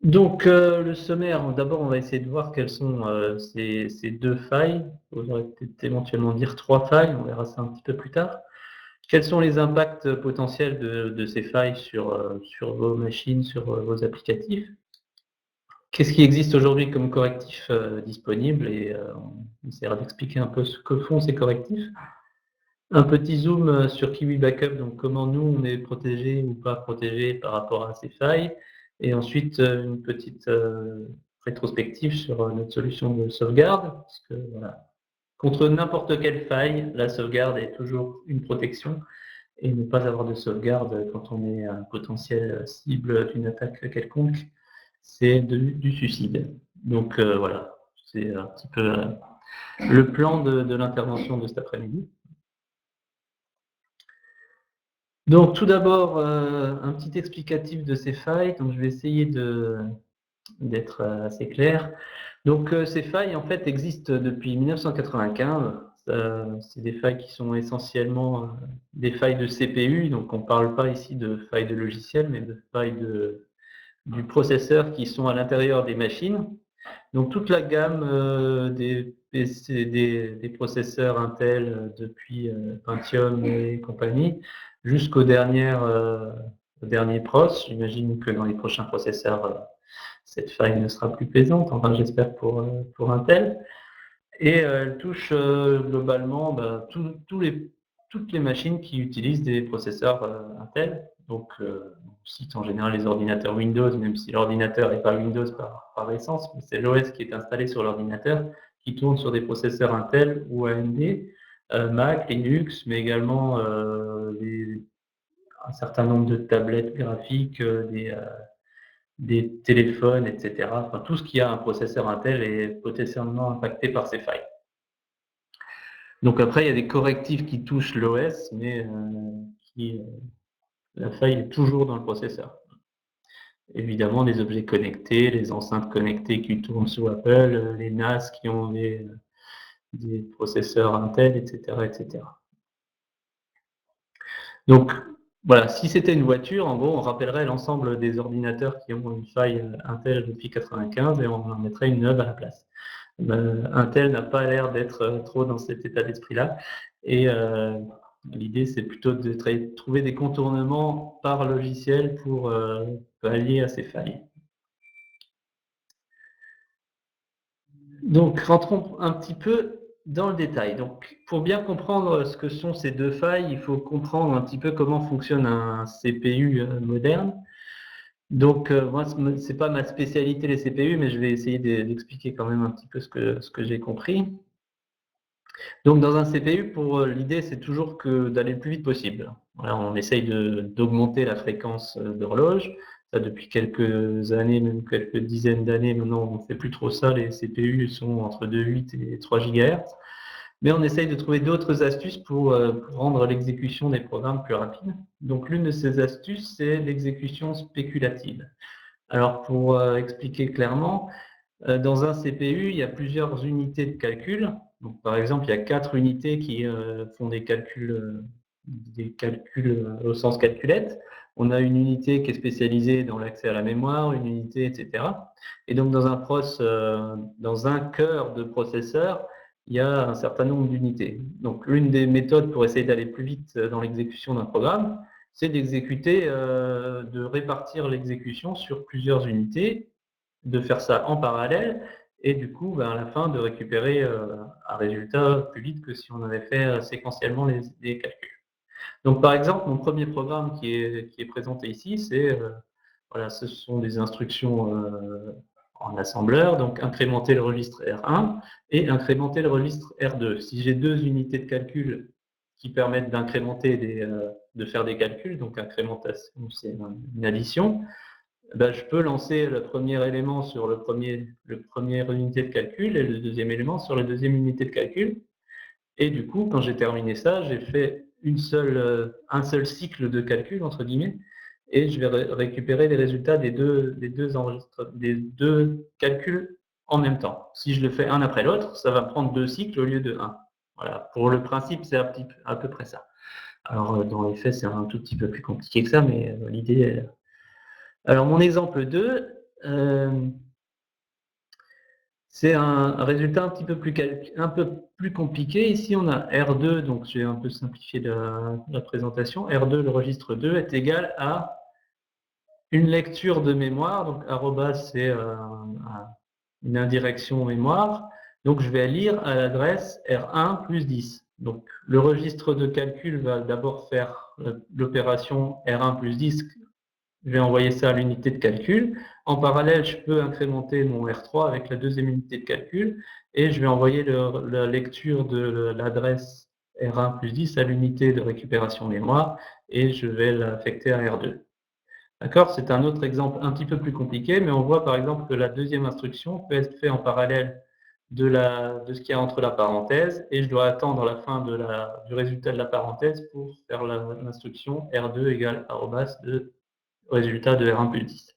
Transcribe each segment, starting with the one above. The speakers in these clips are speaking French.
Donc, le sommaire, d'abord, on va essayer de voir quelles sont ces deux failles. On aurait peut-être éventuellement dire trois failles, on verra ça un petit peu plus tard. Quels sont les impacts potentiels de ces failles sur vos machines, sur vos applicatifs? Qu'est-ce qui existe aujourd'hui comme correctif disponible et on essaiera d'expliquer un peu ce que font ces correctifs. Un petit zoom sur Kiwi Backup, donc comment nous on est protégés ou pas protégés par rapport à ces failles, et ensuite une petite rétrospective sur notre solution de sauvegarde, parce que voilà, contre n'importe quelle faille, la sauvegarde est toujours une protection, et ne pas avoir de sauvegarde quand on est un potentiel cible d'une attaque quelconque, c'est du suicide. Donc voilà, c'est un petit peu le plan de l'intervention de cet après-midi. Donc tout d'abord, un petit explicatif de ces failles, donc je vais essayer d'être assez clair. Donc ces failles en fait existent depuis 1995. C'est des failles qui sont essentiellement des failles de CPU, donc on ne parle pas ici de failles de logiciel, mais de failles du processeur qui sont à l'intérieur des machines. Donc toute la gamme des PC, des processeurs Intel depuis Pentium et compagnie, jusqu'aux derniers pros. J'imagine que dans les prochains processeurs, cette faille ne sera plus présente, enfin j'espère pour Intel. Et elle touche globalement toutes les machines qui utilisent des processeurs Intel. Donc, on cite en général les ordinateurs Windows, même si l'ordinateur n'est pas Windows par essence, mais c'est l'OS qui est installé sur l'ordinateur, qui tourne sur des processeurs Intel ou AMD, Mac, Linux, mais également un certain nombre de tablettes graphiques, des téléphones, etc. Enfin, tout ce qui a un processeur Intel est potentiellement impacté par ces failles. Donc après, il y a des correctifs qui touchent l'OS, mais la faille est toujours dans le processeur. Évidemment, les objets connectés, les enceintes connectées qui tournent sous Apple, les NAS qui ont des processeurs Intel, etc., etc. Donc voilà, si c'était une voiture, en gros, on rappellerait l'ensemble des ordinateurs qui ont une faille Intel depuis 1995 et on en mettrait une neuve à la place. Intel n'a pas l'air d'être trop dans cet état d'esprit-là. Et l'idée, c'est plutôt de trouver des contournements par logiciel pour pallier à ces failles. Donc, rentrons un petit peu dans le détail. Donc, pour bien comprendre ce que sont ces deux failles, il faut comprendre un petit peu comment fonctionne un CPU moderne. Donc, moi, ce n'est pas ma spécialité les CPU, mais je vais essayer d'expliquer quand même un petit peu ce que j'ai compris. Donc dans un CPU, l'idée c'est toujours d'aller le plus vite possible. Voilà, on essaye d'augmenter la fréquence d'horloge. Ça depuis quelques années, même quelques dizaines d'années maintenant, on ne fait plus trop ça. Les CPU sont entre 2,8 et 3 GHz. Mais on essaye de trouver d'autres astuces pour rendre l'exécution des programmes plus rapide. Donc l'une de ces astuces, c'est l'exécution spéculative. Alors pour expliquer clairement, dans un CPU, il y a plusieurs unités de calcul. Donc, par exemple, il y a 4 unités qui font des calculs au sens calculette. On a une unité qui est spécialisée dans l'accès à la mémoire, une unité, etc. Et donc, dans un cœur de processeur, il y a un certain nombre d'unités. Donc, l'une des méthodes pour essayer d'aller plus vite dans l'exécution d'un programme, c'est de répartir l'exécution sur plusieurs unités, de faire ça en parallèle et du coup, à la fin, de récupérer un résultat plus vite que si on avait fait séquentiellement les calculs. Donc, par exemple, mon premier programme qui est présenté ici, voilà, ce sont des instructions en assembleur, donc incrémenter le registre R1 et incrémenter le registre R2. Si j'ai deux unités de calcul qui permettent de faire des calculs, donc incrémentation, c'est une addition, je peux lancer le premier élément sur le première unité de calcul et le deuxième élément sur la deuxième unité de calcul. Et du coup, quand j'ai terminé ça, j'ai fait un seul cycle de calcul, entre guillemets, et je vais récupérer les résultats des deux calculs en même temps. Si je le fais un après l'autre, ça va prendre deux cycles au lieu de un. Voilà, pour le principe, c'est à peu près ça. Alors, dans les faits, c'est un tout petit peu plus compliqué que ça, mais l'idée est. Alors, mon exemple 2, C'est un résultat un peu plus compliqué. Ici, on a R2, donc j'ai un peu simplifié la présentation. R2, le registre 2, est égal à une lecture de mémoire. Donc, arrobas, c'est une indirection mémoire. Donc, je vais lire à l'adresse R1 plus 10. Donc, le registre de calcul va d'abord faire l'opération R1 plus 10. Je vais envoyer ça à l'unité de calcul. En parallèle, je peux incrémenter mon R3 avec la deuxième unité de calcul et je vais envoyer la lecture de l'adresse R1 plus 10 à l'unité de récupération mémoire et je vais l'affecter à R2. D'accord? C'est un autre exemple un petit peu plus compliqué, mais on voit par exemple que la deuxième instruction peut être faite en parallèle de ce qu'il y a entre la parenthèse et je dois attendre la fin du résultat de la parenthèse pour faire l'instruction R2 égale arrobas de résultat de R1 plus 10.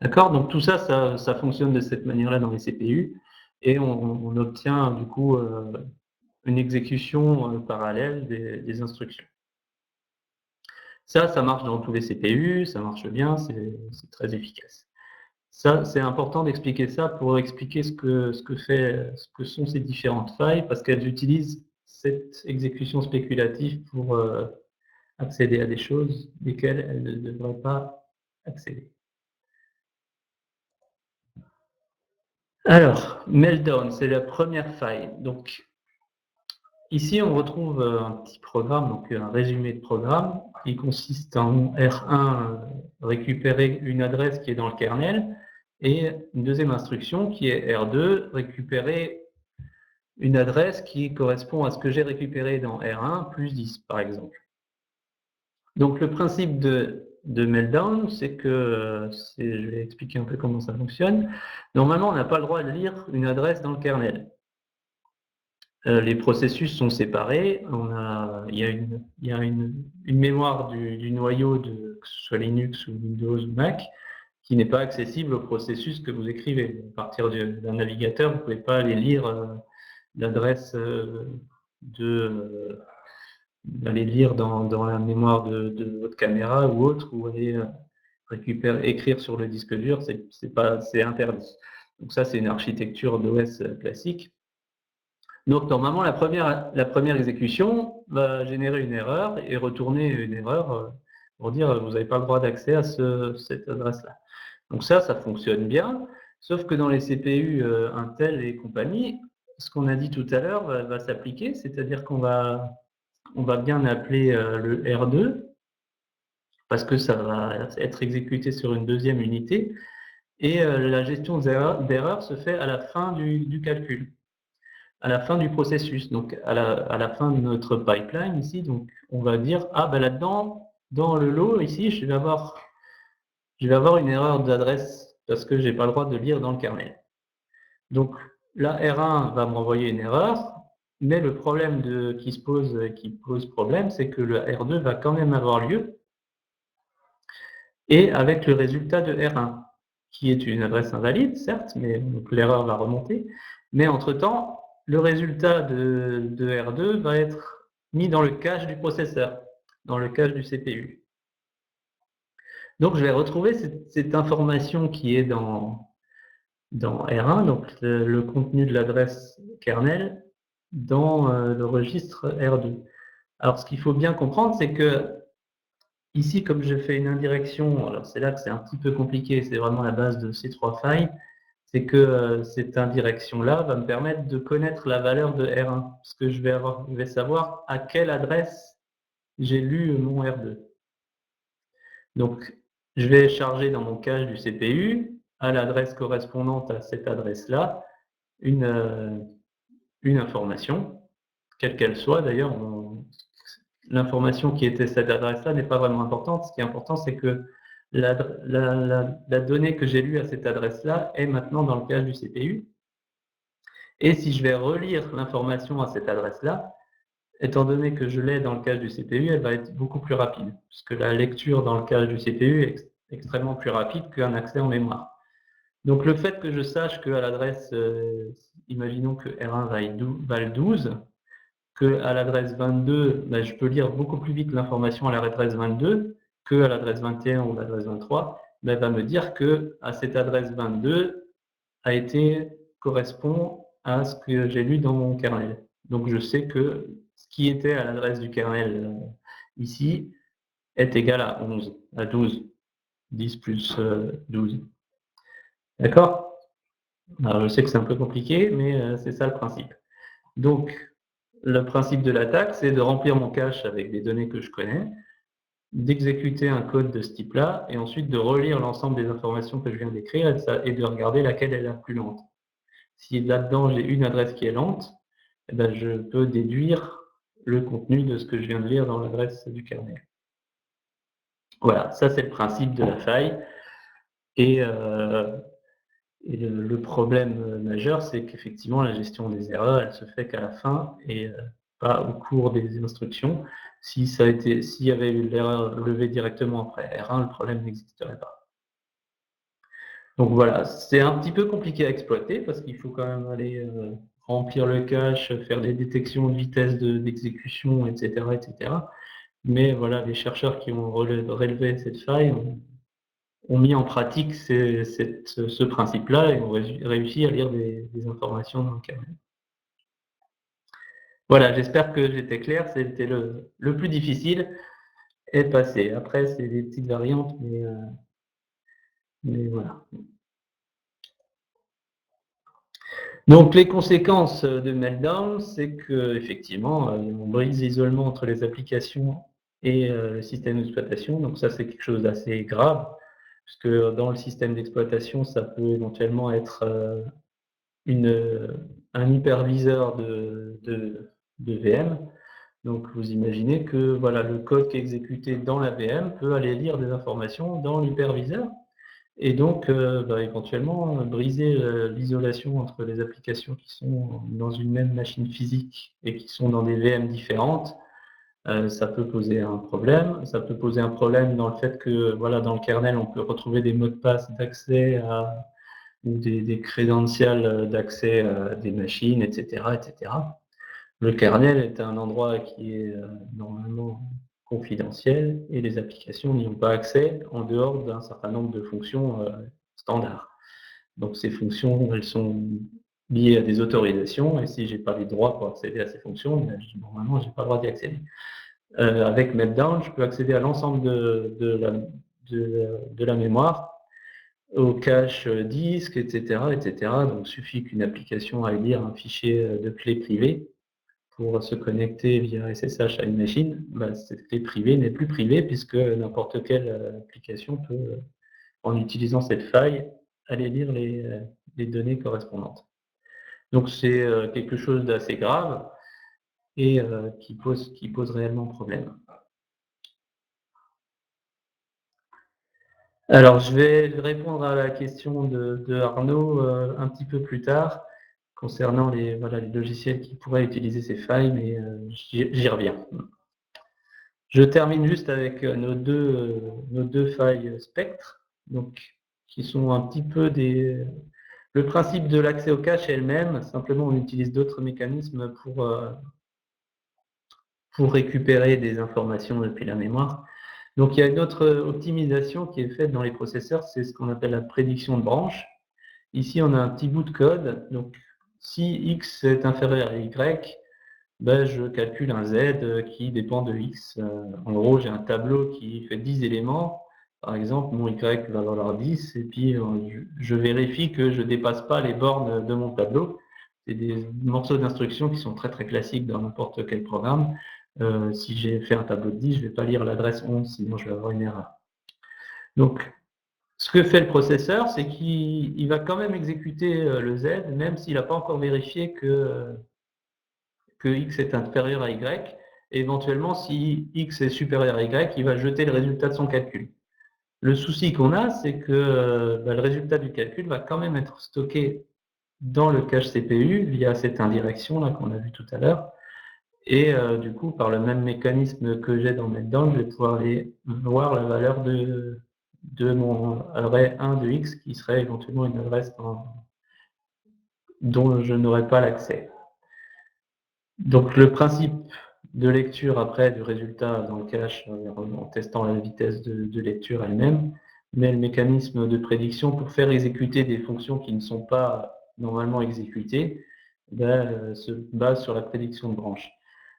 D'accord? Donc tout ça, ça fonctionne de cette manière-là dans les CPU et on obtient du coup une exécution parallèle des instructions. Ça marche dans tous les CPU, ça marche bien, c'est très efficace. Ça, c'est important d'expliquer ça pour expliquer ce que sont ces différentes failles, parce qu'elles utilisent cette exécution spéculative pour accéder à des choses desquelles elles ne devraient pas accéder. Alors, Meltdown, c'est la première faille. Donc, ici, on retrouve un petit programme, donc un résumé de programme, qui consiste en R1, récupérer une adresse qui est dans le kernel, et une deuxième instruction qui est R2, récupérer une adresse qui correspond à ce que j'ai récupéré dans R1 plus 10, par exemple. Donc, le principe de Meltdown, c'est que, je vais expliquer un peu comment ça fonctionne. Normalement, on n'a pas le droit de lire une adresse dans le kernel. Les processus sont séparés. Il y a une mémoire du noyau, que ce soit Linux ou Windows ou Mac, qui n'est pas accessible au processus que vous écrivez. À partir d'un navigateur, vous ne pouvez pas aller lire l'adresse d'aller lire dans la mémoire de votre caméra ou autre, ou aller écrire sur le disque dur, c'est interdit. Donc ça, c'est une architecture d'OS classique. Donc normalement, la première exécution va générer une erreur et retourner une erreur pour dire vous n'avez pas le droit d'accès à cette adresse-là. Donc ça fonctionne bien, sauf que dans les CPU Intel et compagnie, ce qu'on a dit tout à l'heure va s'appliquer, c'est-à-dire qu'on va bien appeler le R2, parce que ça va être exécuté sur une deuxième unité, et la gestion d'erreurs se fait à la fin du calcul, à la fin du processus, donc à la fin de notre pipeline ici. Donc on va dire, ah ben là-dedans, dans le lot ici, je vais avoir une erreur d'adresse parce que j'ai pas le droit de lire dans le kernel. Donc la R1 va m'envoyer une erreur, mais le problème qui pose problème, c'est que le R2 va quand même avoir lieu, et avec le résultat de R1, qui est une adresse invalide, certes, mais l'erreur va remonter. Mais entre-temps, le résultat de R2 va être mis dans le cache du processeur, dans le cache du CPU. Donc je vais retrouver cette information qui est dans R1, donc le contenu de l'adresse kernel, dans le registre R2. Alors ce qu'il faut bien comprendre, c'est que ici, comme je fais une indirection, alors c'est là que c'est un petit peu compliqué, c'est vraiment la base de ces trois failles, c'est que cette indirection-là va me permettre de connaître la valeur de R1, parce que je vais savoir à quelle adresse j'ai lu mon R2. Donc, je vais charger dans mon cache du CPU, à l'adresse correspondante à cette adresse-là, une information, quelle qu'elle soit d'ailleurs. L'information qui était cette adresse-là n'est pas vraiment importante. Ce qui est important, c'est que la donnée que j'ai lue à cette adresse-là est maintenant dans le cache du CPU. Et si je vais relire l'information à cette adresse-là, étant donné que je l'ai dans le cache du CPU, elle va être beaucoup plus rapide, puisque la lecture dans le cache du CPU est extrêmement plus rapide qu'un accès en mémoire. Donc le fait que je sache qu'à l'adresse, imaginons que R1 vale 12, qu'à l'adresse 22, je peux lire beaucoup plus vite l'information à l'adresse 22 qu'à l'adresse 21 ou l'adresse 23, ben, va me dire que à cette adresse 22 correspond à ce que j'ai lu dans mon kernel. Donc je sais que ce qui était à l'adresse du kernel ici est égal à 11, à 12. 10 plus 12. D'accord? Alors je sais que c'est un peu compliqué, mais c'est ça le principe. Donc le principe de l'attaque, c'est de remplir mon cache avec des données que je connais, d'exécuter un code de ce type-là, et ensuite de relire l'ensemble des informations que je viens d'écrire et de regarder laquelle est la plus lente. Si là-dedans j'ai une adresse qui est lente, eh ben, je peux déduire le contenu de ce que je viens de lire dans l'adresse du kernel. Voilà, ça c'est le principe de la faille. Et le problème majeur, c'est qu'effectivement, la gestion des erreurs, elle se fait qu'à la fin et pas au cours des instructions. S'il y avait eu l'erreur levée directement après R1, le problème n'existerait pas. Donc voilà, c'est un petit peu compliqué à exploiter parce qu'il faut quand même aller remplir le cache, faire des détections de vitesse d'exécution, etc., etc. Mais voilà, les chercheurs qui ont relevé cette faille ont mis en pratique ce principe-là et ont réussi à lire des informations dans le kernel. Voilà, j'espère que j'étais clair, c'était le plus difficile est passé. Après, c'est des petites variantes, mais voilà. Donc les conséquences de Meltdown, c'est qu'effectivement, on brise l'isolement entre les applications et le système d'exploitation. Donc ça, c'est quelque chose d'assez grave, puisque dans le système d'exploitation, ça peut éventuellement être un hyperviseur de VM. Donc vous imaginez que voilà, le code qui est exécuté dans la VM peut aller lire des informations dans l'hyperviseur et donc éventuellement briser l'isolation entre les applications qui sont dans une même machine physique et qui sont dans des VM différentes. Ça peut poser un problème. Ça peut poser un problème dans le fait que voilà, dans le kernel, on peut retrouver des mots de passe d'accès à ou des crédentials d'accès à des machines, etc., etc. Le kernel est un endroit qui est normalement confidentiel et les applications n'y ont pas accès en dehors d'un certain nombre de fonctions standards. Donc ces fonctions, elles sont liées à des autorisations et si j'ai pas les droits pour accéder à ces fonctions, ben, normalement, j'ai pas le droit d'y accéder. Avec Meltdown, je peux accéder à l'ensemble de la mémoire au cache disque, etc., etc. Donc, il suffit qu'une application aille lire un fichier de clé privée pour se connecter via SSH à une machine. Bah, cette clé privée n'est plus privée puisque n'importe quelle application peut, en utilisant cette faille, aller lire les données correspondantes. Donc, c'est quelque chose d'assez grave et qui pose réellement problème. Alors, je vais répondre à la question de Arnaud un petit peu plus tard concernant les logiciels qui pourraient utiliser ces failles, mais j'y reviens. Je termine juste avec nos deux failles spectres, donc, qui sont un petit peu le principe de l'accès au cache est le même, simplement on utilise d'autres mécanismes pour récupérer des informations depuis la mémoire. Donc il y a une autre optimisation qui est faite dans les processeurs, c'est ce qu'on appelle la prédiction de branche. Ici, on a un petit bout de code. Donc, si x est inférieur à y, ben, je calcule un z qui dépend de x. En gros, j'ai un tableau qui fait 10 éléments. Par exemple, mon y va valoir 10, et puis je vérifie que je ne dépasse pas les bornes de mon tableau. C'est des morceaux d'instructions qui sont très très classiques dans n'importe quel programme. Si j'ai fait un tableau de 10, je ne vais pas lire l'adresse 11, sinon je vais avoir une erreur. Donc, ce que fait le processeur, c'est qu'il va quand même exécuter le Z, même s'il n'a pas encore vérifié que x est inférieur à y. Et éventuellement, si x est supérieur à y, il va jeter le résultat de son calcul. Le souci qu'on a, c'est que le résultat du calcul va quand même être stocké dans le cache CPU via cette indirection là qu'on a vu tout à l'heure. Et du coup, par le même mécanisme que j'ai dans Meltdown, je vais pouvoir aller voir la valeur de mon array 1 de x, qui serait éventuellement une adresse dont je n'aurais pas l'accès. Donc le principe de lecture après du résultat dans le cache, en testant la vitesse de lecture elle-même, mais le mécanisme de prédiction pour faire exécuter des fonctions qui ne sont pas normalement exécutées, se base sur la prédiction de branche.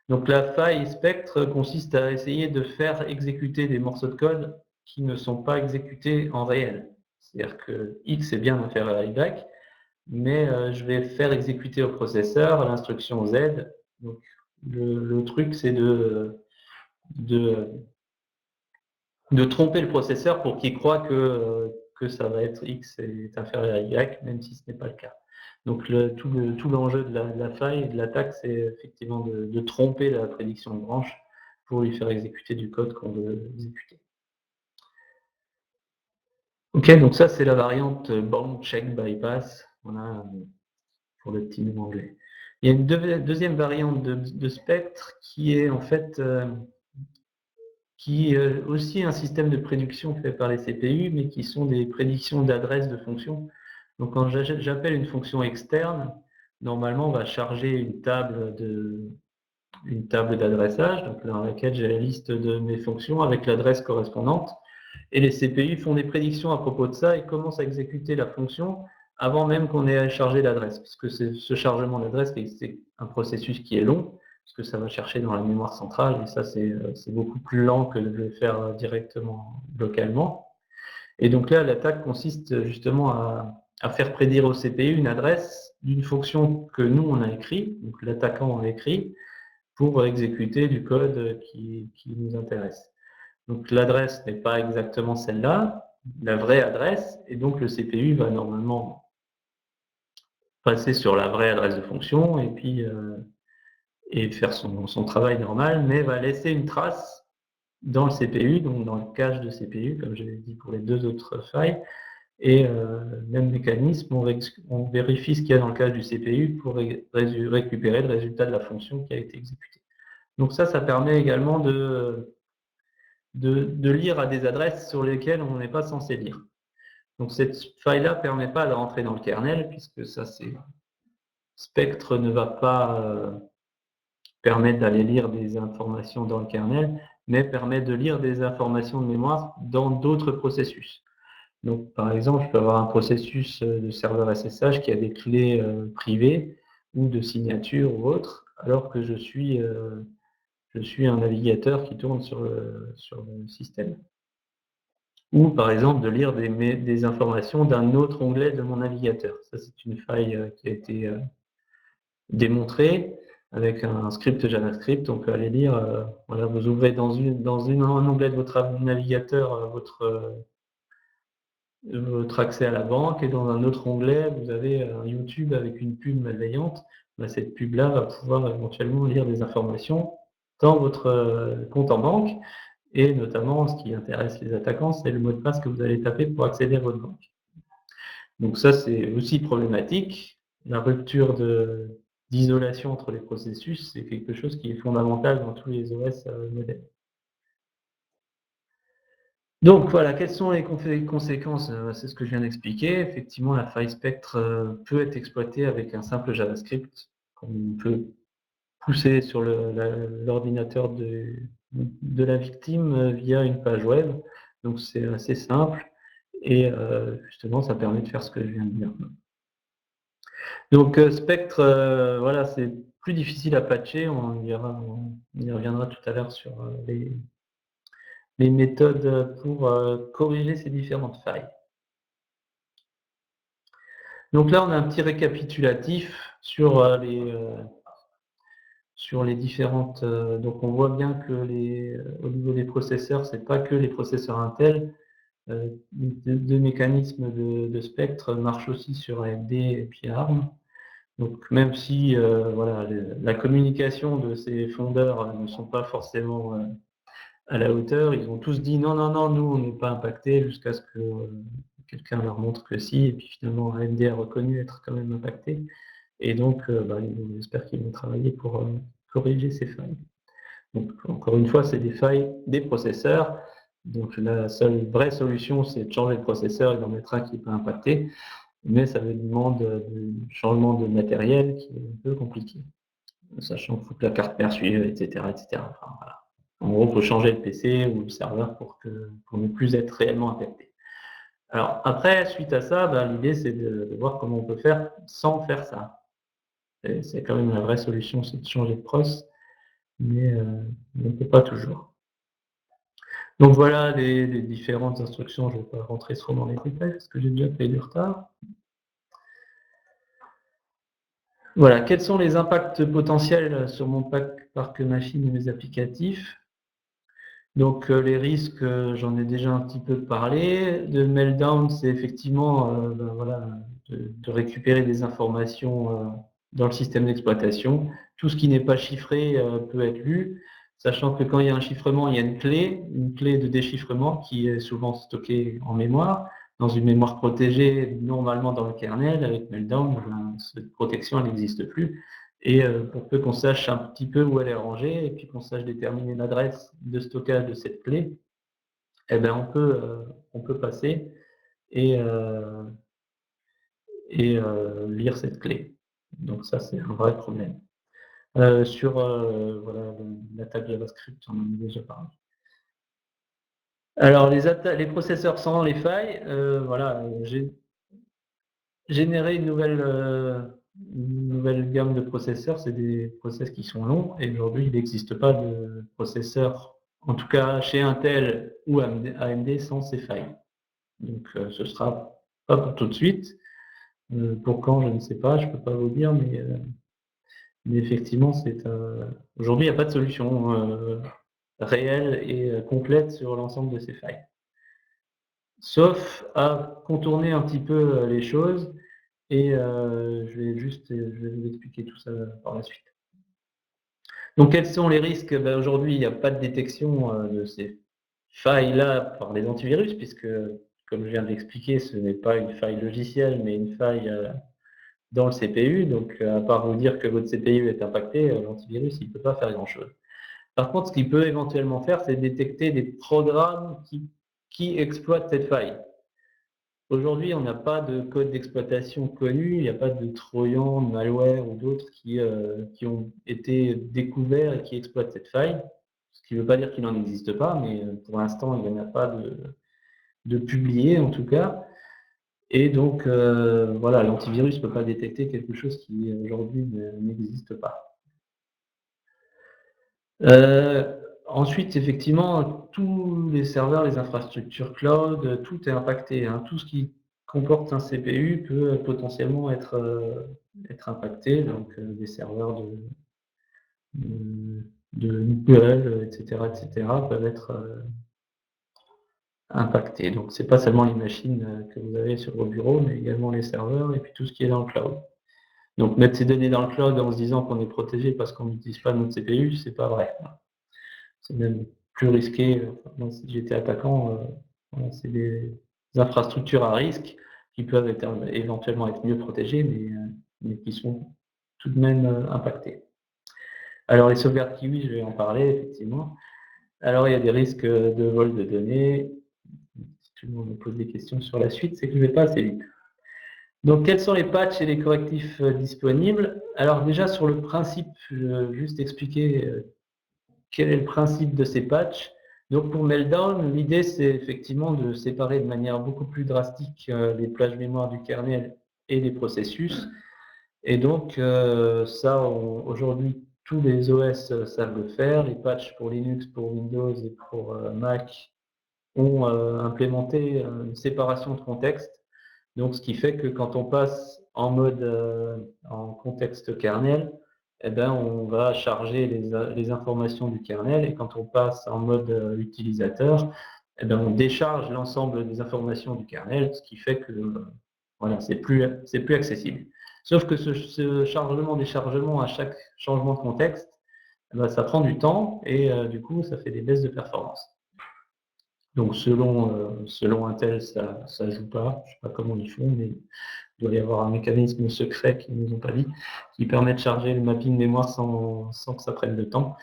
Donc la faille spectre consiste à essayer de faire exécuter des morceaux de code qui ne sont pas exécutés en réel. C'est-à-dire que X est bien inférieur à Y, mais je vais faire exécuter au processeur l'instruction Z. Donc le truc, c'est de, de tromper le processeur pour qu'il croie que ça va être X est inférieur à Y, même si ce n'est pas le cas. Donc tout l'enjeu de la faille et de l'attaque, c'est effectivement de tromper la prédiction de branche pour lui faire exécuter du code qu'on veut exécuter. Ok, donc ça c'est la variante bound check bypass, voilà, pour le petit nom anglais. Il y a une deuxième variante de spectre qui est en fait qui est aussi un système de prédiction fait par les CPU, mais qui sont des prédictions d'adresse de fonctions. Donc quand j'appelle une fonction externe, normalement on va charger une table d'adressage, donc dans laquelle j'ai la liste de mes fonctions avec l'adresse correspondante. Et les CPU font des prédictions à propos de ça et commencent à exécuter la fonction avant même qu'on ait à charger l'adresse, puisque ce chargement d'adresse, c'est un processus qui est long, parce que ça va chercher dans la mémoire centrale, et ça c'est beaucoup plus lent que de le faire directement localement. Et donc là, l'attaque consiste justement à faire prédire au CPU une adresse d'une fonction que nous on a écrit, donc l'attaquant a écrit, pour exécuter du code qui nous intéresse. Donc l'adresse n'est pas exactement celle-là, la vraie adresse, et donc le CPU va normalement passer sur la vraie adresse de fonction et puis et faire son travail normal, mais va laisser une trace dans le CPU, donc dans le cache de CPU, comme je l'ai dit pour les deux autres failles, et même mécanisme, on vérifie ce qu'il y a dans le cache du CPU pour récupérer le résultat de la fonction qui a été exécutée. Donc ça permet également de lire à des adresses sur lesquelles on n'est pas censé lire. Donc cette faille-là ne permet pas de rentrer dans le kernel, puisque ça, Spectre ne va pas permettre d'aller lire des informations dans le kernel, mais permet de lire des informations de mémoire dans d'autres processus. Donc par exemple, je peux avoir un processus de serveur SSH qui a des clés privées ou de signature ou autre, alors que je suis un navigateur qui tourne sur le système. Ou par exemple de lire des informations d'un autre onglet de mon navigateur. Ça, c'est une faille qui a été démontrée avec un script JavaScript. On peut aller lire, voilà, vous ouvrez dans un onglet de votre navigateur votre accès à la banque, et dans un autre onglet, vous avez un YouTube avec une pub malveillante. Cette pub-là va pouvoir éventuellement lire des informations dans votre compte en banque. Et notamment, ce qui intéresse les attaquants, c'est le mot de passe que vous allez taper pour accéder à votre banque. Donc ça, c'est aussi problématique. La rupture d'isolation entre les processus, c'est quelque chose qui est fondamental dans tous les OS modernes. Donc voilà, quelles sont les conséquences? C'est ce que je viens d'expliquer. Effectivement, la faille spectre peut être exploitée avec un simple JavaScript qu'on peut pousser sur l'ordinateur de la victime via une page web. Donc c'est assez simple et justement ça permet de faire ce que je viens de dire. Donc Spectre, voilà, c'est plus difficile à patcher, on y reviendra tout à l'heure sur les méthodes pour corriger ces différentes failles. Donc là, on a un petit récapitulatif sur les différentes. Donc on voit bien que au niveau des processeurs, c'est pas que les processeurs Intel. Deux mécanismes de spectre marchent aussi sur AMD et puis ARM. Donc même si voilà, la communication de ces fondeurs ne sont pas forcément à la hauteur, ils ont tous dit non, non, non, nous on n'est pas impacté, jusqu'à ce que quelqu'un leur montre que si, et puis finalement AMD a reconnu être quand même impacté. Et donc, j'espère qu'ils vont travailler pour corriger ces failles. Donc, encore une fois, c'est des failles des processeurs. Donc, la seule vraie solution, c'est de changer le processeur et d'en mettre un qui n'est pas impacté. Mais ça demande du changement de matériel qui est un peu compliqué. Sachant qu'il faut que la carte mère suive, etc. etc. Enfin, voilà. En gros, il faut changer le PC ou le serveur pour ne plus être réellement impacté. Alors après, suite à ça, l'idée c'est de voir comment on peut faire sans faire ça. C'est quand même la vraie solution, c'est de changer de pros, mais on ne peut pas toujours. Donc voilà les différentes instructions, je ne vais pas rentrer trop dans les détails parce que j'ai déjà pris du retard. Voilà, quels sont les impacts potentiels sur mon parc machine et mes applicatifs? Donc les risques, j'en ai déjà un petit peu parlé. De meltdown, c'est effectivement voilà, de récupérer des informations dans le système d'exploitation. Tout ce qui n'est pas chiffré peut être lu, sachant que quand il y a un chiffrement, il y a une clé de déchiffrement qui est souvent stockée en mémoire, dans une mémoire protégée, normalement dans le kernel. Avec meltdown, cette protection elle n'existe plus. Et pour peu qu'on sache un petit peu où elle est rangée, et puis qu'on sache déterminer l'adresse de stockage de cette clé, eh ben on peut passer et, euh, lire cette clé. Donc ça, c'est un vrai problème. Sur voilà, l'attaque JavaScript, on en a déjà parlé. Alors les processeurs sans les failles, voilà, j'ai générer une nouvelle gamme de processeurs, c'est des process qui sont longs et aujourd'hui il n'existe pas de processeur, en tout cas chez Intel ou AMD, sans ces failles. Donc ce sera pas pour tout de suite. Pour quand, je ne sais pas, je ne peux pas vous dire, mais effectivement, aujourd'hui il n'y a pas de solution réelle et complète sur l'ensemble de ces failles. Sauf à contourner un petit peu les choses. Et je vais vous expliquer tout ça par la suite. Donc, quels sont les risques? Aujourd'hui, il n'y a pas de détection de ces failles-là par les antivirus, puisque, comme je viens de l'expliquer, ce n'est pas une faille logicielle, mais une faille dans le CPU. Donc, à part vous dire que votre CPU est impacté, l'antivirus, il ne peut pas faire grand-chose. Par contre, ce qu'il peut éventuellement faire, c'est détecter des programmes qui exploitent cette faille. Aujourd'hui, on n'a pas de code d'exploitation connu, il n'y a pas de trojan, de malware ou d'autres qui ont été découverts et qui exploitent cette faille. Ce qui ne veut pas dire qu'il n'en existe pas, mais pour l'instant, il n'y en a pas de publié en tout cas. Et donc, voilà, l'antivirus ne peut pas détecter quelque chose qui aujourd'hui n'existe pas. Ensuite, effectivement, tous les serveurs, les infrastructures cloud, tout est impacté, hein. Tout ce qui comporte un CPU peut potentiellement être impacté, donc des serveurs de Google, etc., peuvent être impactés. Donc, c'est pas seulement les machines que vous avez sur vos bureaux, mais également les serveurs et puis tout ce qui est dans le cloud. Donc, mettre ces données dans le cloud en se disant qu'on est protégé parce qu'on n'utilise pas notre CPU, c'est pas vrai. C'est même plus risqué. Moi, si j'étais attaquant, voilà, c'est des infrastructures à risque qui peuvent éventuellement être mieux protégées, mais qui sont tout de même impactées. Alors les sauvegardes Kiwi, je vais en parler effectivement. Alors il y a des risques de vol de données. Si tout le monde me pose des questions sur la suite, c'est que je ne vais pas assez vite. Donc quels sont les patchs et les correctifs disponibles? Alors déjà sur le principe, je vais juste expliquer quel est le principe de ces patchs. Donc pour Meltdown, l'idée c'est effectivement de séparer de manière beaucoup plus drastique les plages mémoire du kernel et les processus. Et donc ça, aujourd'hui, tous les OS savent le faire. Les patchs pour Linux, pour Windows et pour Mac ont implémenté une séparation de contexte. Donc ce qui fait que quand on passe en mode en contexte kernel, eh ben, on va charger les informations du kernel et quand on passe en mode utilisateur, eh ben, on décharge l'ensemble des informations du kernel, ce qui fait que voilà, c'est plus accessible. Sauf que ce chargement-déchargement à chaque changement de contexte, eh ben, ça prend du temps et du coup, ça fait des baisses de performance. Donc selon Intel, ça ne joue pas. Je ne sais pas comment ils font, mais il doit y avoir un mécanisme secret qu'ils ne nous ont pas dit, qui permet de charger le mapping mémoire sans que ça prenne de temps.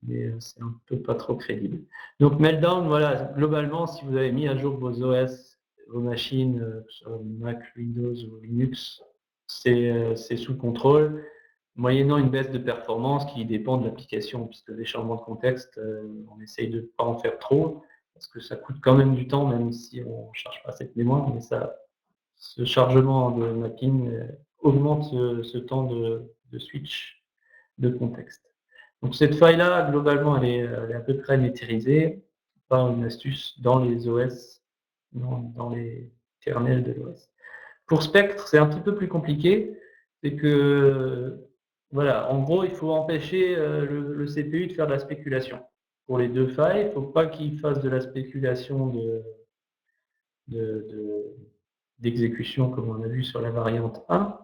Mais c'est un peu pas trop crédible. Donc Meltdown, voilà, globalement, si vous avez mis à jour vos OS, vos machines, sur Mac, Windows ou Linux, c'est sous contrôle, moyennant une baisse de performance qui dépend de l'application, puisque les changements de contexte, on essaye de ne pas en faire trop, parce que ça coûte quand même du temps, même si on ne charge pas cette mémoire, mais ce chargement de mapping augmente temps de switch de contexte. Donc cette faille-là, globalement, elle est à peu près maîtrisée par une astuce dans les OS, dans les kernels de l'OS. Pour Spectre, c'est un petit peu plus compliqué. C'est que, voilà, en gros, il faut empêcher le CPU de faire de la spéculation. Pour les deux failles, il ne faut pas qu'il fasse de la spéculation d'exécution comme on a vu sur la variante 1.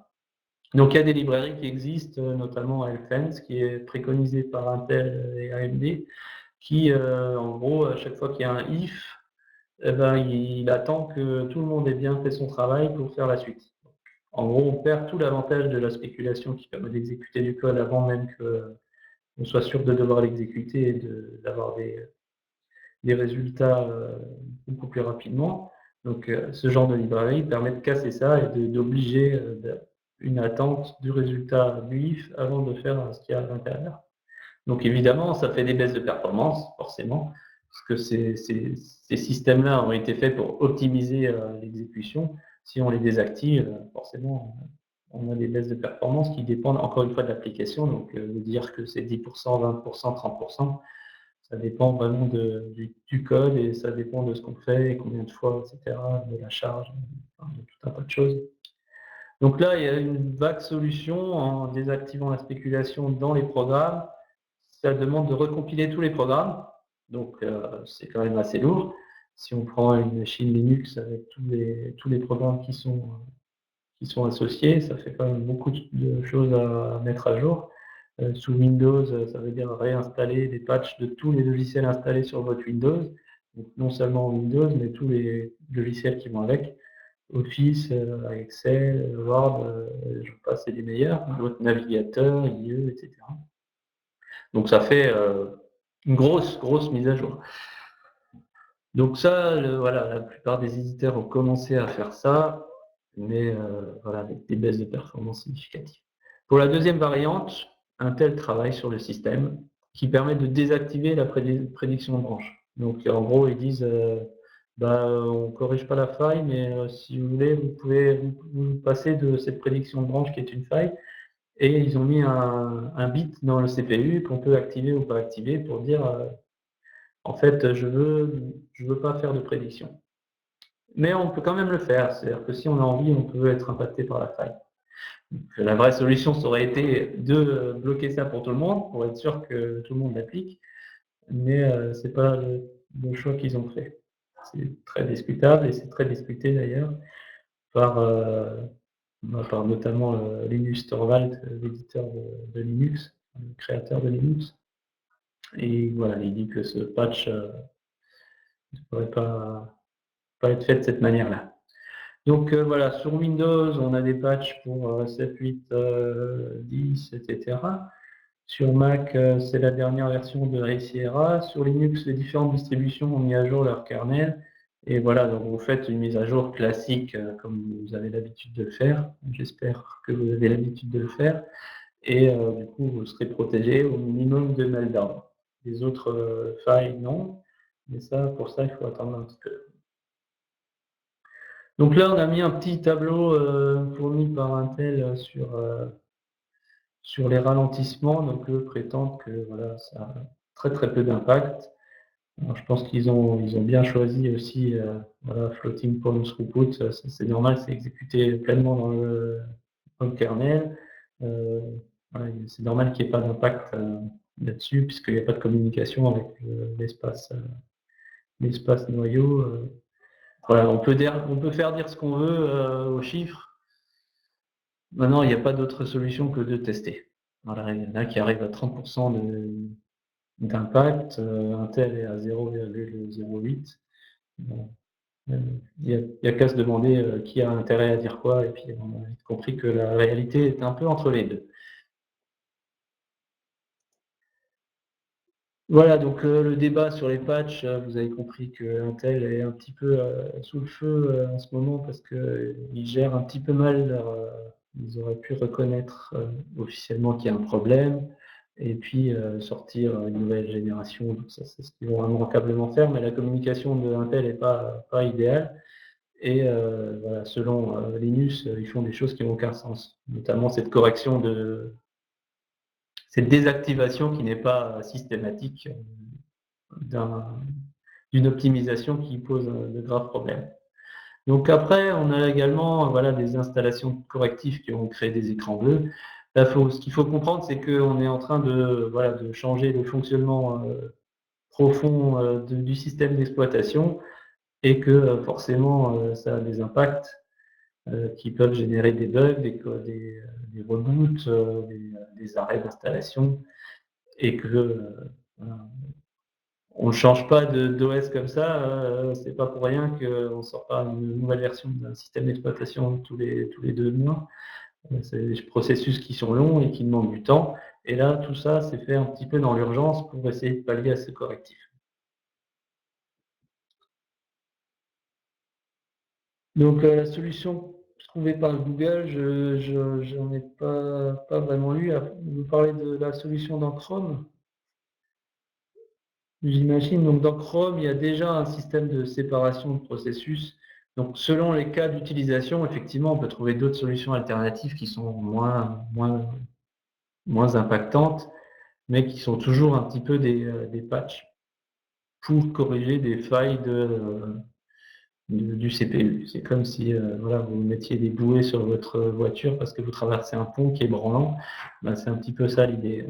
Donc il y a des librairies qui existent, notamment Elfense, qui est préconisé par Intel et AMD, qui, en gros, à chaque fois qu'il y a un if, eh ben, il attend que tout le monde ait bien fait son travail pour faire la suite. En gros, on perd tout l'avantage de la spéculation qui permet d'exécuter du code avant même qu'on soit sûr de devoir l'exécuter et d'avoir des résultats beaucoup plus rapidement. Donc, ce genre de librairie permet de casser ça et d'obliger une attente du résultat du if avant de faire ce qu'il y a à l'intérieur. Donc, évidemment, ça fait des baisses de performance, forcément, parce que ces systèmes-là ont été faits pour optimiser l'exécution. Si on les désactive, forcément, on a des baisses de performance qui dépendent encore une fois de l'application. Donc, de dire que c'est 10%, 20%, 30%, ça dépend vraiment du code et ça dépend de ce qu'on fait et combien de fois, etc., de la charge, enfin, de tout un tas de choses. Donc là, il y a une vague solution en désactivant la spéculation dans les programmes. Ça demande de recompiler tous les programmes, donc c'est quand même assez lourd. Si on prend une machine Linux avec tous les programmes qui sont associés, ça fait quand même beaucoup de choses à mettre à jour. Sous Windows, ça veut dire réinstaller des patchs de tous les logiciels installés sur votre Windows. Donc non seulement Windows, mais tous les logiciels qui vont avec. Office, Excel, Word, je passe, c'est les meilleurs, votre navigateur, IE, etc. Donc ça fait une grosse mise à jour. Donc ça, voilà, la plupart des éditeurs ont commencé à faire ça, mais voilà, avec des baisses de performance significatives. Pour la deuxième variante, Intel travaille sur le système qui permet de désactiver la prédiction de branche. Donc en gros, ils disent on ne corrige pas la faille, mais si vous voulez, vous pouvez vous passer de cette prédiction de branche qui est une faille. Et ils ont mis un bit dans le CPU qu'on peut activer ou pas activer pour dire en fait, je veux pas faire de prédiction. Mais on peut quand même le faire, c'est-à-dire que si on a envie, on peut être impacté par la faille. Donc, la vraie solution, ça aurait été de bloquer ça pour tout le monde, pour être sûr que tout le monde l'applique, mais c'est pas le choix qu'ils ont fait. C'est très discutable et c'est très discuté d'ailleurs par, par notamment Linus Torvalds, l'éditeur de Linux, le créateur de Linux. Et voilà, il dit que ce patch ne pourrait pas être fait de cette manière-là. Donc voilà, sur Windows, on a des patchs pour 7, 8, 10, etc. Sur Mac, c'est la dernière version de High Sierra. Sur Linux, les différentes distributions ont mis à jour leur kernel. Et voilà, donc vous faites une mise à jour classique comme vous avez l'habitude de le faire. J'espère que vous avez l'habitude de le faire. Et du coup, vous serez protégé au minimum de meltdown. Les autres failles, non. Mais ça, pour ça, il faut attendre un petit peu. Donc là, on a mis un petit tableau fourni par Intel sur les ralentissements. Donc eux prétendent que voilà, ça a très peu d'impact. Je pense qu'ils ont bien choisi aussi voilà, floating point throughput. C'est normal, c'est exécuté pleinement dans le kernel. Voilà, c'est normal qu'il n'y ait pas d'impact là-dessus, puisqu'il n'y a pas de communication avec l'espace noyau. Voilà, on peut faire dire ce qu'on veut aux chiffres. Maintenant, il n'y a pas d'autre solution que de tester. Voilà, il y en a qui arrivent à 30% d'impact, Intel est à 0,08. Bon, il n'y a qu'à se demander qui a intérêt à dire quoi, et puis on a compris que la réalité est un peu entre les deux. Voilà, donc le débat sur les patchs, vous avez compris que Intel est un petit peu sous le feu en ce moment parce qu'ils gèrent un petit peu mal ils auraient pu reconnaître officiellement qu'il y a un problème. et puis sortir une nouvelle génération. Donc ça, c'est ce qu'ils vont immanquablement faire, mais la communication de Intel n'est pas idéale. Et voilà, selon Linus, ils font des choses qui n'ont aucun sens, notamment cette correction cette désactivation qui n'est pas systématique d'une optimisation qui pose de graves problèmes. Donc après, on a également voilà, des installations correctives qui ont créé des écrans bleus. Là, ce qu'il faut comprendre, c'est qu'on est en train voilà, de changer le fonctionnement profond du système d'exploitation et que forcément, ça a des impacts qui peuvent générer des bugs, des reboots, des arrêts d'installation et que voilà, on ne change pas d'OS comme ça, c'est pas pour rien qu'on ne sort pas une nouvelle version d'un système d'exploitation tous les 2 mois. C'est des processus qui sont longs et qui demandent du temps. Et là, tout ça, c'est fait un petit peu dans l'urgence pour essayer de pallier à ce correctif. Donc la solution trouvée par Google, je n'en ai pas vraiment lu. Vous parlez de la solution dans Chrome, j'imagine. Donc dans Chrome, il y a déjà un système de séparation de processus. Donc selon les cas d'utilisation, effectivement, on peut trouver d'autres solutions alternatives qui sont moins impactantes, mais qui sont toujours un petit peu des patchs pour corriger des failles du CPU. C'est comme si voilà, vous mettiez des bouées sur votre voiture parce que vous traversez un pont qui est branlant. Ben, c'est un petit peu ça l'idée.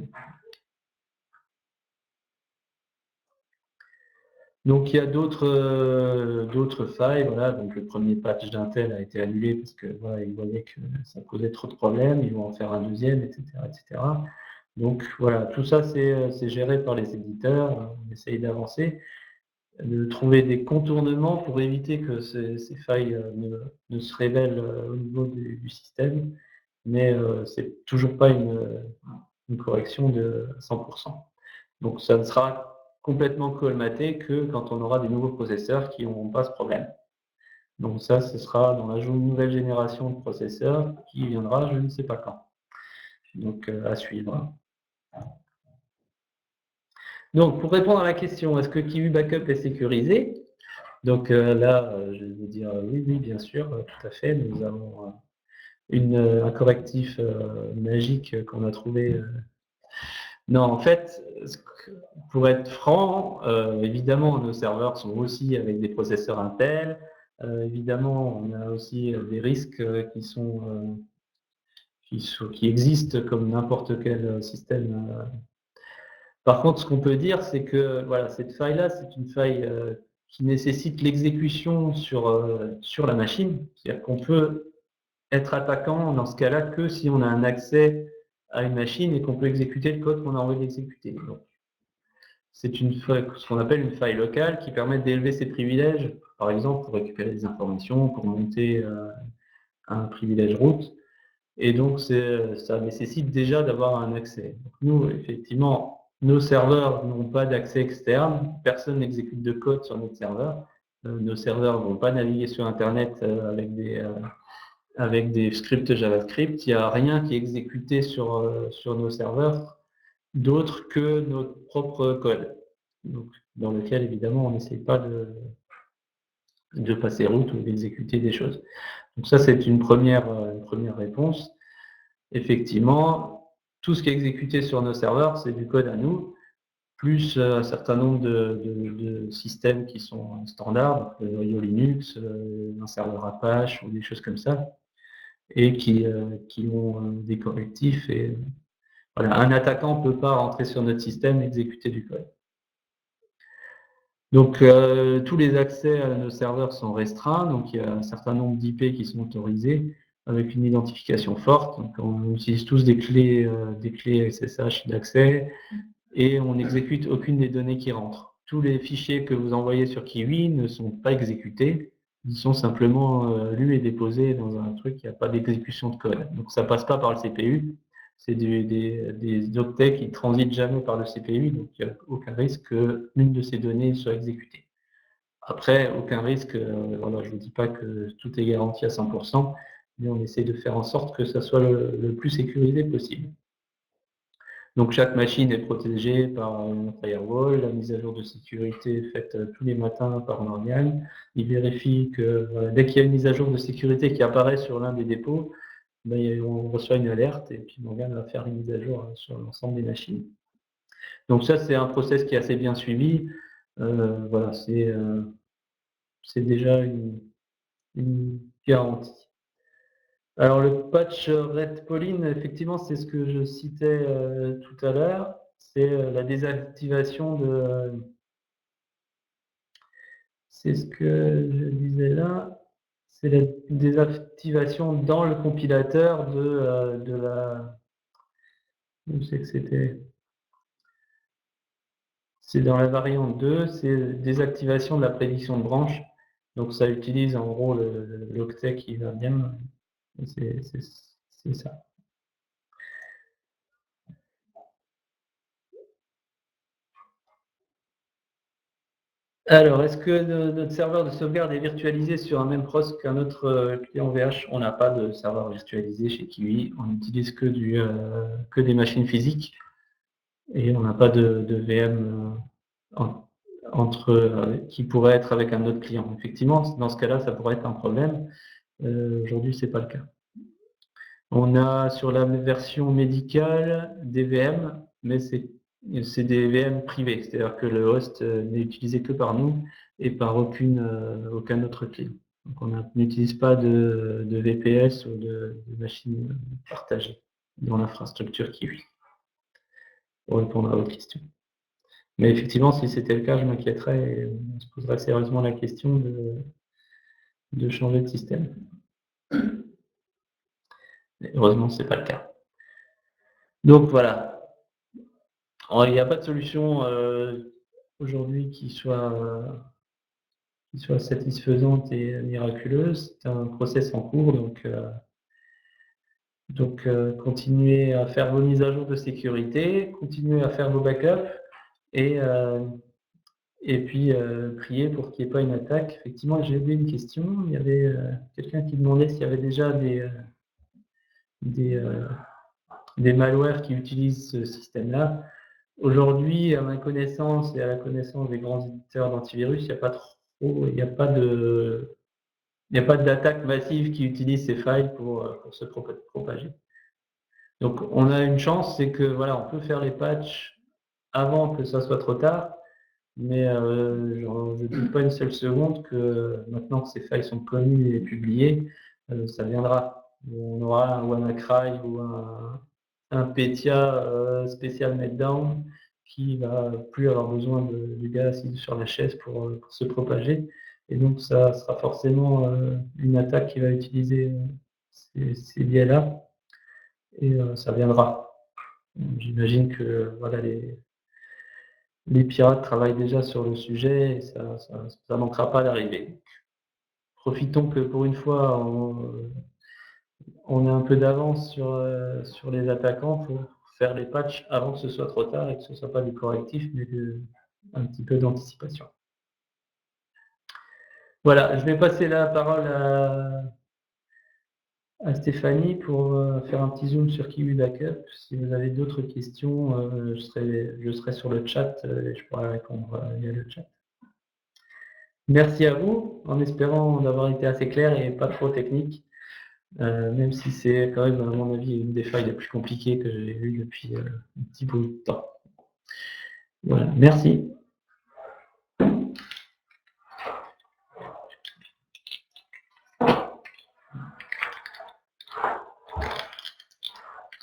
Donc il y a d'autres failles. Voilà. Donc le premier patch d'Intel a été annulé parce que voilà, ils voyaient que ça posait trop de problèmes. Ils vont en faire un deuxième, etc., etc. Donc voilà, tout ça c'est géré par les éditeurs. On essaye d'avancer, de trouver des contournements pour éviter que ces failles ne se révèlent au niveau du système, mais c'est toujours pas une correction de 100%. Donc ça ne sera complètement colmaté que quand on aura des nouveaux processeurs qui n'auront pas ce problème. Donc ça, ce sera dans la nouvelle génération de processeurs qui viendra je ne sais pas quand. Donc à suivre. Donc pour répondre à la question, est-ce que Kiwi Backup est sécurisé? Donc là, je vais vous dire oui, oui, bien sûr, tout à fait. Nous avons un correctif magique qu'on a trouvé. Non, en fait, pour être franc, évidemment, nos serveurs sont aussi avec des processeurs Intel. Évidemment, on a aussi des risques qui existent comme n'importe quel système. Par contre, ce qu'on peut dire, c'est que voilà, cette faille-là, c'est une faille qui nécessite l'exécution sur la machine. C'est-à-dire qu'on peut être attaquant dans ce cas-là que si on a un accès à une machine et qu'on peut exécuter le code qu'on a envie d'exécuter. C'est ce qu'on appelle une faille locale qui permet d'élever ses privilèges, par exemple pour récupérer des informations, pour monter un privilège root. Et donc, ça nécessite déjà d'avoir un accès. Donc, nous, effectivement, nos serveurs n'ont pas d'accès externe. Personne n'exécute de code sur notre serveur. Nos serveurs ne vont pas naviguer sur Internet avec des scripts JavaScript. Il n'y a rien qui est exécuté sur nos serveurs d'autre que notre propre code. Donc, dans lequel, évidemment, on n'essaye pas de passer route ou d'exécuter des choses. Donc ça, c'est une première réponse. Effectivement, tout ce qui est exécuté sur nos serveurs, c'est du code à nous, plus un certain nombre de systèmes qui sont standards, donc le noyau Linux, un serveur Apache ou des choses comme ça, et qui ont des correctifs. Et voilà, un attaquant ne peut pas rentrer sur notre système et exécuter du code. Donc tous les accès à nos serveurs sont restreints, donc il y a un certain nombre d'IP qui sont autorisés avec une identification forte. Donc on utilise tous des clés SSH d'accès et on n'exécute aucune des données qui rentrent. Tous les fichiers que vous envoyez sur Kiwi ne sont pas exécutés, ils sont simplement lus et déposés dans un truc qui n'a pas d'exécution de code. Donc ça passe pas par le CPU. C'est des octets qui transitent jamais par le CPU, donc il n'y a aucun risque que l'une de ces données soit exécutée. Après, aucun risque, voilà, je ne vous dis pas que tout est garanti à 100%, mais on essaie de faire en sorte que ça soit le plus sécurisé possible. Donc chaque machine est protégée par un firewall, la mise à jour de sécurité est faite tous les matins par Morgan. Il vérifie que dès qu'il y a une mise à jour de sécurité qui apparaît sur l'un des dépôts, ben, on reçoit une alerte et puis Morgan va faire une mise à jour sur l'ensemble des machines. Donc ça, c'est un process qui est assez bien suivi. Voilà, c'est déjà une garantie. Alors le patch Red Pauline, effectivement, c'est ce que je citais tout à l'heure. C'est la désactivation de... c'est ce que je disais là. C'est la désactivation dans le compilateur de la... Je sais que c'était... C'est dans la variante 2, c'est désactivation de la prédiction de branche. Donc ça utilise en gros l'octet qui va bien. C'est ça. Alors, est-ce que notre serveur de sauvegarde est virtualisé sur un même pros qu'un autre client VH? On n'a pas de serveur virtualisé chez Kiwi. On n'utilise que des machines physiques et on n'a pas de VM qui pourrait être avec un autre client. Effectivement, dans ce cas-là, ça pourrait être un problème. Aujourd'hui, ce n'est pas le cas. On a sur la version médicale des VM, mais c'est des VM privés, c'est-à-dire que le host n'est utilisé que par nous et par aucun autre client. Donc on n'utilise pas de VPS ou de machines partagées dans l'infrastructure Kiwi, pour répondre à votre question. Mais effectivement, si c'était le cas, je m'inquiéterais et on se poserait sérieusement la question de changer de système. Mais heureusement, ce n'est pas le cas. Donc voilà. Il n'y a pas de solution aujourd'hui qui soit satisfaisante et miraculeuse. C'est un process en cours, donc continuez à faire vos mises à jour de sécurité, continuez à faire vos backups et puis prier pour qu'il n'y ait pas une attaque. Effectivement, j'ai oublié une question. Il y avait quelqu'un qui demandait s'il y avait déjà des malwares qui utilisent ce système-là. Aujourd'hui, à ma connaissance et à la connaissance des grands éditeurs d'antivirus, il n'y a pas d'attaque massive qui utilise ces failles pour se propager. Donc, on a une chance, c'est que voilà, on peut faire les patchs avant que ça soit trop tard, mais je ne doute pas une seule seconde que maintenant que ces failles sont connues et publiées, ça viendra. On aura un WannaCry ou un Petya spécial Meltdown qui va plus avoir besoin du gars assis sur la chaise pour se propager. Et donc, ça sera forcément une attaque qui va utiliser ces biais-là et ça viendra. J'imagine que voilà, les pirates travaillent déjà sur le sujet et ça ne manquera pas d'arriver. Profitons que pour une fois, on a un peu d'avance sur les attaquants pour faire les patchs avant que ce soit trop tard et que ce ne soit pas du correctif, mais un petit peu d'anticipation. Voilà, je vais passer la parole à Stéphanie pour faire un petit zoom sur Kiwi Backup. Si vous avez d'autres questions, je serai sur le chat et je pourrai répondre via le chat. Merci à vous, en espérant d'avoir été assez clair et pas trop technique, même si c'est quand même, à mon avis, une des failles les plus compliquées que j'ai vues depuis un petit bout de temps. Voilà, merci.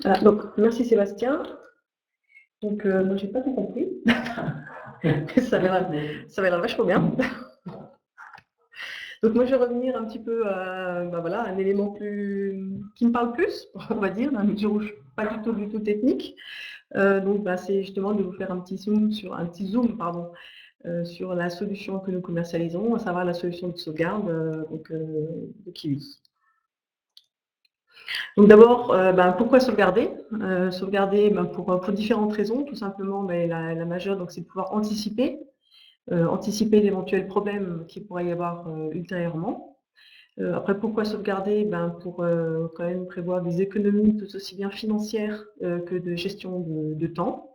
Voilà, donc merci Sébastien. Donc moi j'ai pas tout compris. ça va l'air vachement bien. Donc moi je vais revenir un petit peu à voilà, un élément qui me parle plus, on va dire, dans la mesure où je ne suis pas du tout technique. Donc c'est justement de vous faire un petit zoom sur la solution que nous commercialisons, à savoir la solution de sauvegarde de Kiwi. Donc d'abord, pourquoi sauvegarder? Sauvegarder pour différentes raisons, tout simplement, mais la majeure, c'est de pouvoir anticiper l'éventuel problème qu'il pourrait y avoir ultérieurement. Après, pourquoi sauvegarder? Pour quand même prévoir des économies tout aussi bien financières que de gestion de temps.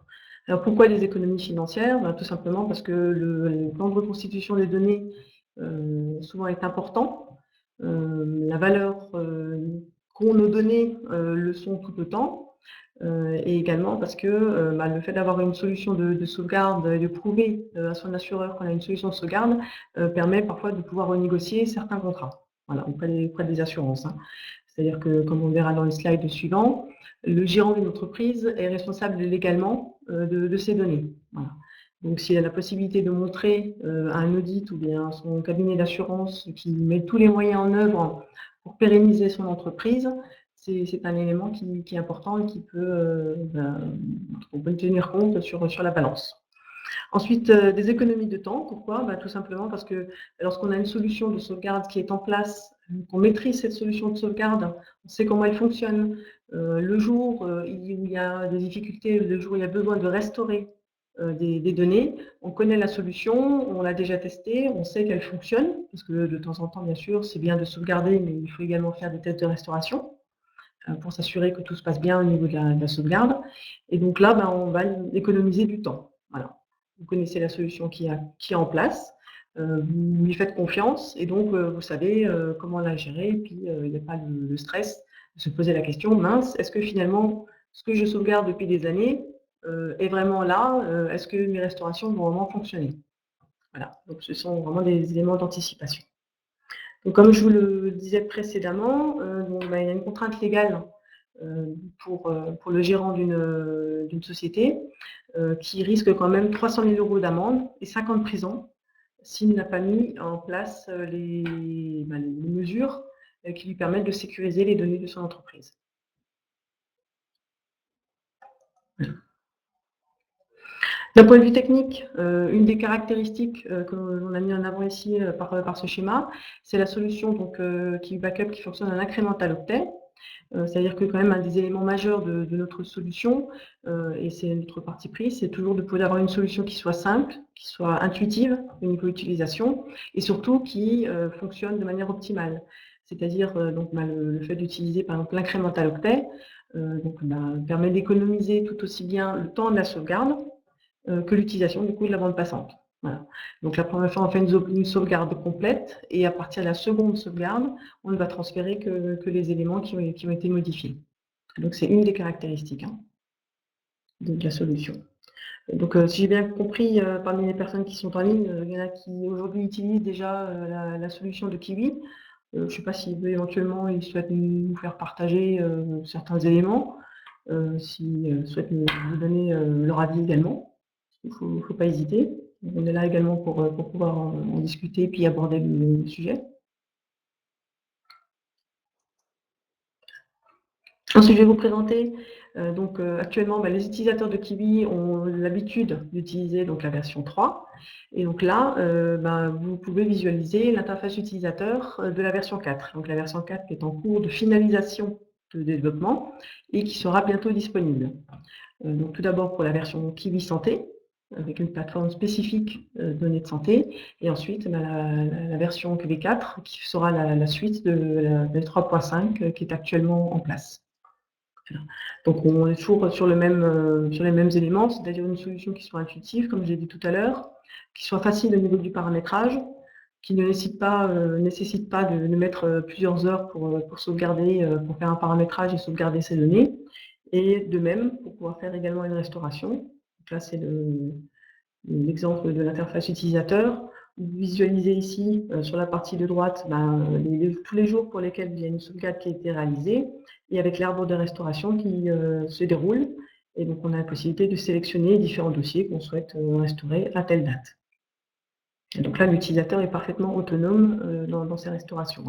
Alors pourquoi les économies financières? Tout simplement parce que le plan de reconstitution des données souvent est important. La valeur qu'ont nos données le sont tout autant. Et également parce que le fait d'avoir une solution de sauvegarde et de prouver à son assureur qu'on a une solution de sauvegarde permet parfois de pouvoir renégocier certains contrats, voilà, auprès des assurances, hein. C'est-à-dire que, comme on verra dans le slide suivant, le gérant d'une entreprise est responsable légalement de ces données. Voilà. Donc, s'il a la possibilité de montrer à un audit ou bien à son cabinet d'assurance qui met tous les moyens en œuvre pour pérenniser son entreprise, c'est un élément qui est important et qui peut, on peut tenir compte sur la balance. Ensuite, des économies de temps. Pourquoi? Tout simplement parce que lorsqu'on a une solution de sauvegarde qui est en place, qu'on maîtrise cette solution de sauvegarde, on sait comment elle fonctionne. Le jour où il y a des difficultés, le jour où il y a besoin de restaurer des données, on connaît la solution, on l'a déjà testée, on sait qu'elle fonctionne, parce que de temps en temps, bien sûr, c'est bien de sauvegarder, mais il faut également faire des tests de restauration pour s'assurer que tout se passe bien au niveau de la sauvegarde. Et donc là, on va économiser du temps. Voilà. Vous connaissez la solution qui est en place, vous lui faites confiance et donc vous savez comment la gérer. Et puis il n'y a pas le stress de se poser la question, mince, est-ce que finalement ce que je sauvegarde depuis des années est vraiment là? Est-ce que mes restaurations vont vraiment fonctionner? Voilà. Donc ce sont vraiment des éléments d'anticipation. Donc, comme je vous le disais précédemment, il y a une contrainte légale pour le gérant d'une société qui risque quand même 300 000 € d'amende et 5 ans de prison s'il n'a pas mis en place les mesures qui lui permettent de sécuriser les données de son entreprise. D'un point de vue technique, une des caractéristiques que l'on a mis en avant ici par ce schéma, c'est la solution donc, qui backup qui fonctionne en incrémental octet. C'est-à-dire que quand même un des éléments majeurs de notre solution, et c'est notre parti pris, c'est toujours de pouvoir avoir une solution qui soit simple, qui soit intuitive au niveau utilisation et surtout qui fonctionne de manière optimale. C'est-à-dire le fait d'utiliser par exemple l'incrémental octet permet d'économiser tout aussi bien le temps de la sauvegarde que l'utilisation du coup de la bande passante. Voilà. Donc la première fois, on fait une sauvegarde complète et à partir de la seconde sauvegarde, on ne va transférer que les éléments qui ont été modifiés. Donc c'est une des caractéristiques de la solution. Donc si j'ai bien compris, parmi les personnes qui sont en ligne, il y en a qui aujourd'hui utilisent déjà la solution de Kiwi. Je ne sais pas si éventuellement ils souhaitent nous faire partager certains éléments, s'ils souhaitent nous donner leur avis également. Il ne faut pas hésiter. On est là également pour pouvoir en discuter et puis aborder le sujet. Ensuite, je vais vous présenter, actuellement, les utilisateurs de Kiwi ont l'habitude d'utiliser la version 3. Et donc là, vous pouvez visualiser l'interface utilisateur de la version 4. Donc la version 4 qui est en cours de finalisation de développement et qui sera bientôt disponible. Donc tout d'abord pour la version Kiwi Santé, avec une plateforme spécifique données de santé, et ensuite la version QV4 qui sera la suite de la 3.5 qui est actuellement en place. Voilà. Donc on est toujours sur les mêmes éléments, c'est-à-dire une solution qui soit intuitive, comme je l'ai dit tout à l'heure, qui soit facile au niveau du paramétrage, qui ne nécessite pas de mettre plusieurs heures pour sauvegarder, pour faire un paramétrage et sauvegarder ces données, et de même pour pouvoir faire également une restauration. Donc là c'est l'exemple de l'interface utilisateur. Vous visualisez ici, sur la partie de droite, tous les jours pour lesquels il y a une sauvegarde qui a été réalisée, et avec l'arbre de restauration qui se déroule. Et donc, on a la possibilité de sélectionner différents dossiers qu'on souhaite restaurer à telle date. Et donc là, l'utilisateur est parfaitement autonome dans ses restaurations.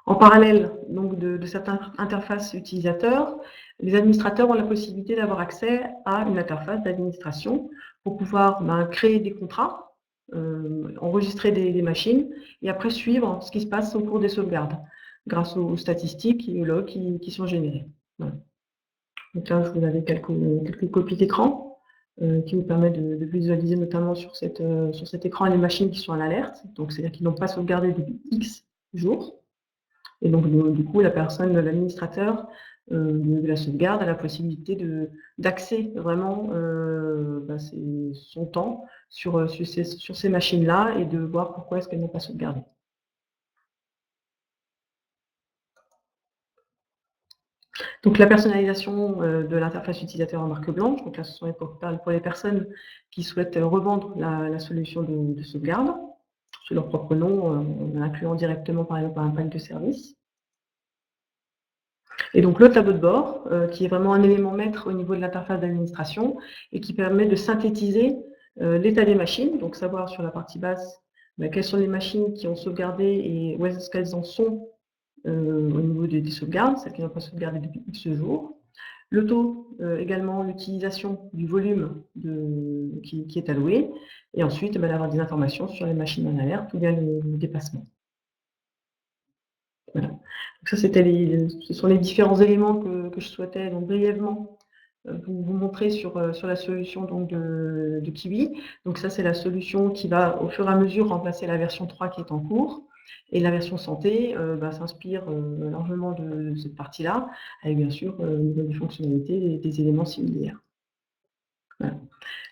En parallèle donc, de cette interface utilisateur, les administrateurs ont la possibilité d'avoir accès à une interface d'administration pour pouvoir créer des contrats, enregistrer des machines et après suivre ce qui se passe au cours des sauvegardes grâce aux statistiques et aux logs qui sont générés. Voilà. Donc là, je vous avais quelques copies d'écran qui vous permet de visualiser notamment sur cet écran les machines qui sont à l'alerte, donc c'est-à-dire qui n'ont pas sauvegardé depuis X jours. Et donc du coup, la personne, l'administrateur de la sauvegarde a la possibilité d'axer vraiment son temps sur ces machines-là et de voir pourquoi est-ce qu'elles n'ont pas sauvegardé. Donc la personnalisation de l'interface utilisateur en marque blanche, donc là ce sont pour les personnes qui souhaitent revendre la solution de sauvegarde sous leur propre nom, en incluant directement par exemple un pack de services. Et donc le tableau de bord, qui est vraiment un élément maître au niveau de l'interface d'administration et qui permet de synthétiser l'état des machines, donc savoir sur la partie basse quelles sont les machines qui ont sauvegardé et où est-ce qu'elles en sont au niveau des sauvegardes, celles qui n'ont pas sauvegardé depuis X jours. Le taux, également l'utilisation du volume qui est alloué, et ensuite d'avoir des informations sur les machines en alerte ou bien le dépassement. Voilà. Donc ça, ce sont les différents éléments que je souhaitais donc brièvement vous montrer sur la solution donc de Kiwi. Donc ça, c'est la solution qui va au fur et à mesure remplacer la version 3 qui est en cours. Et la version santé s'inspire largement de cette partie-là, avec bien sûr au niveau des fonctionnalités et des éléments similaires. Voilà.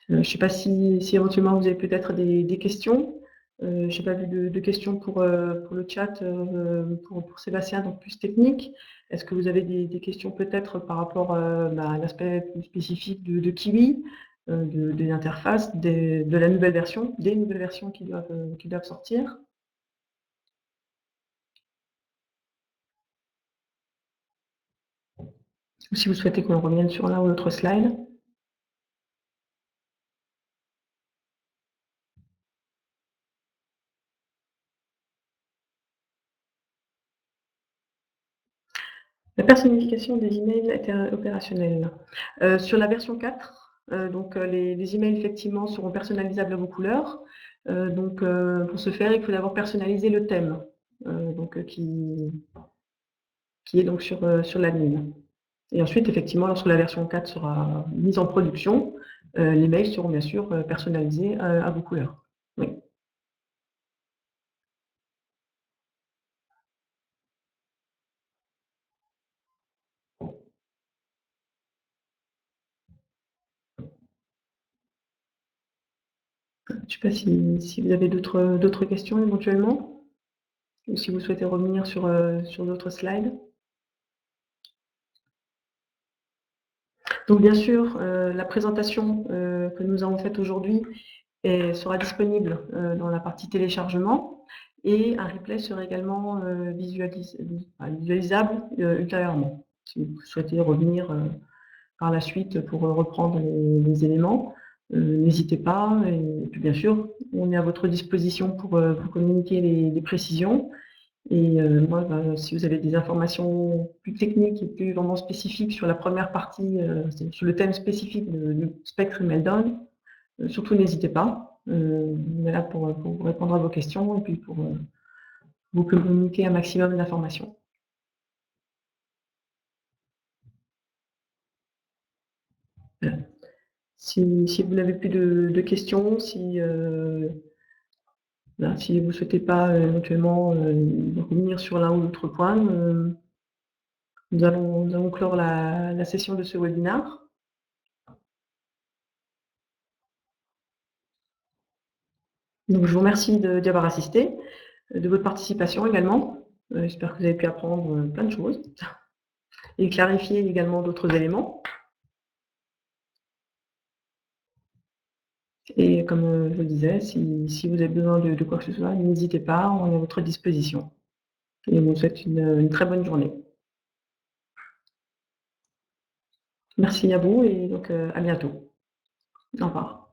Je ne sais pas si éventuellement vous avez peut-être des questions. Je n'ai pas vu de questions pour le chat, pour Sébastien, donc plus technique. Est-ce que vous avez des questions peut-être par rapport à l'aspect plus spécifique de Kiwi, des interfaces, de la nouvelle version, des nouvelles versions qui doivent sortir? Ou si vous souhaitez qu'on revienne sur l'un ou l'autre slide. La personnification des emails opérationnels. Sur la version 4, les emails effectivement seront personnalisables à vos couleurs. Pour ce faire, il faut d'abord personnaliser le thème qui est donc sur l'admin. Et ensuite, effectivement, lorsque la version 4 sera mise en production, les mails seront bien sûr personnalisés à vos couleurs. Oui. Je ne sais pas si vous avez d'autres questions éventuellement, ou si vous souhaitez revenir sur d'autres slides. Donc bien sûr, la présentation que nous avons faite aujourd'hui sera disponible dans la partie téléchargement, et un replay sera également visualisable ultérieurement. Si vous souhaitez revenir par la suite pour reprendre les éléments, n'hésitez pas. Et puis bien sûr, on est à votre disposition pour communiquer les précisions. Et moi, si vous avez des informations plus techniques et plus vraiment spécifiques sur la première partie, sur le thème spécifique du spectre Meltdown, surtout n'hésitez pas. On est là pour vous répondre à vos questions et puis pour vous communiquer un maximum d'informations. Voilà. Si vous n'avez plus de questions, si vous ne souhaitez pas éventuellement revenir sur l'un ou l'autre point, nous allons clore la session de ce webinaire. Donc je vous remercie d'y avoir assisté, de votre participation également. J'espère que vous avez pu apprendre plein de choses et clarifier également d'autres éléments. Et comme je le disais, si vous avez besoin de quoi que ce soit, n'hésitez pas, on est à votre disposition. Et je vous souhaite une très bonne journée. Merci à vous et donc à bientôt. Au revoir.